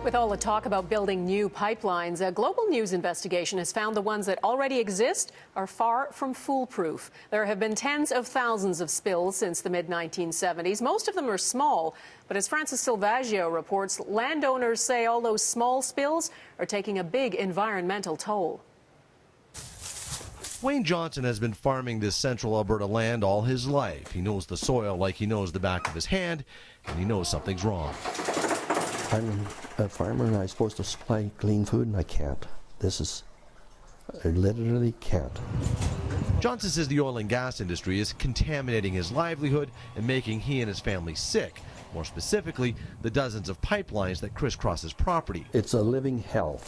With all the talk about building new pipelines, a global news investigation has found the ones that already exist are far from foolproof. There have been tens of thousands of spills since the mid-1970s. Most of them are small, but as Francis Silvaggio reports, landowners say all those small spills are taking a big environmental toll. Wayne Johnson has been farming this central Alberta land all his life. He knows the soil like he knows the back of his hand, and he knows something's wrong. I'm a farmer and I'm supposed to supply clean food, and I can't. I literally can't. Johnson says the oil and gas industry is contaminating his livelihood and making he and his family sick. More specifically, the dozens of pipelines that crisscross his property. It's a living hell.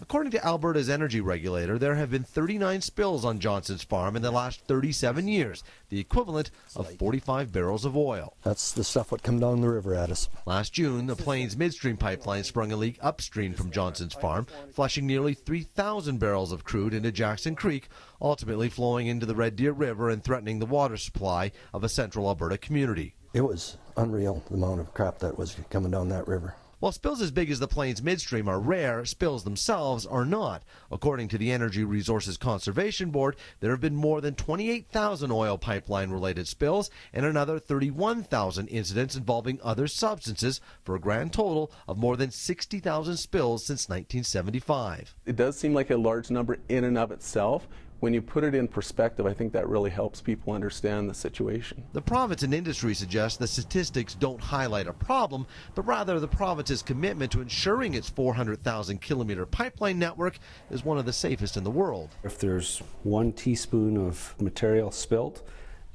According to Alberta's energy regulator, there have been 39 spills on Johnson's farm in the last 37 years, the equivalent of 45 barrels of oil. That's the stuff that come down the river at us. Last June, the Plains midstream pipeline sprung a leak upstream from Johnson's farm, flushing nearly 3,000 barrels of crude into Jackson Creek, ultimately flowing into the Red Deer River and threatening the water supply of a central Alberta community. It was unreal, the amount of crap that was coming down that river. While spills as big as the Plains midstream are rare, spills themselves are not. According to the Energy Resources Conservation Board, there have been more than 28,000 oil pipeline-related spills and another 31,000 incidents involving other substances, for a grand total of more than 60,000 spills since 1975. It does seem like a large number in and of itself. When you put it in perspective, I think that really helps people understand the situation. The province and industry suggest the statistics don't highlight a problem, but rather the province's commitment to ensuring its 400,000-kilometer pipeline network is one of the safest in the world. If there's 1 teaspoon of material spilt,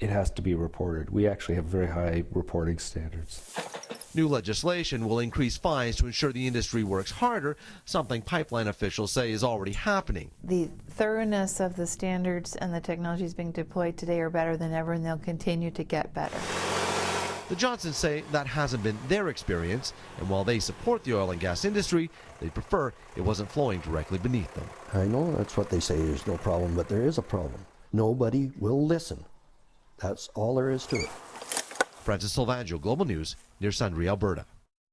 it has to be reported. We actually have very high reporting standards. New legislation will increase fines to ensure the industry works harder, something pipeline officials say is already happening. The thoroughness of the standards and the technologies being deployed today are better than ever, and they'll continue to get better. The Johnsons say that hasn't been their experience, and while they support the oil and gas industry, they prefer it wasn't flowing directly beneath them. I know that's what they say, there's no problem, but there is a problem. Nobody will listen. That's all there is to it. Francis Silvaggio, Global News, near Sundre, Alberta.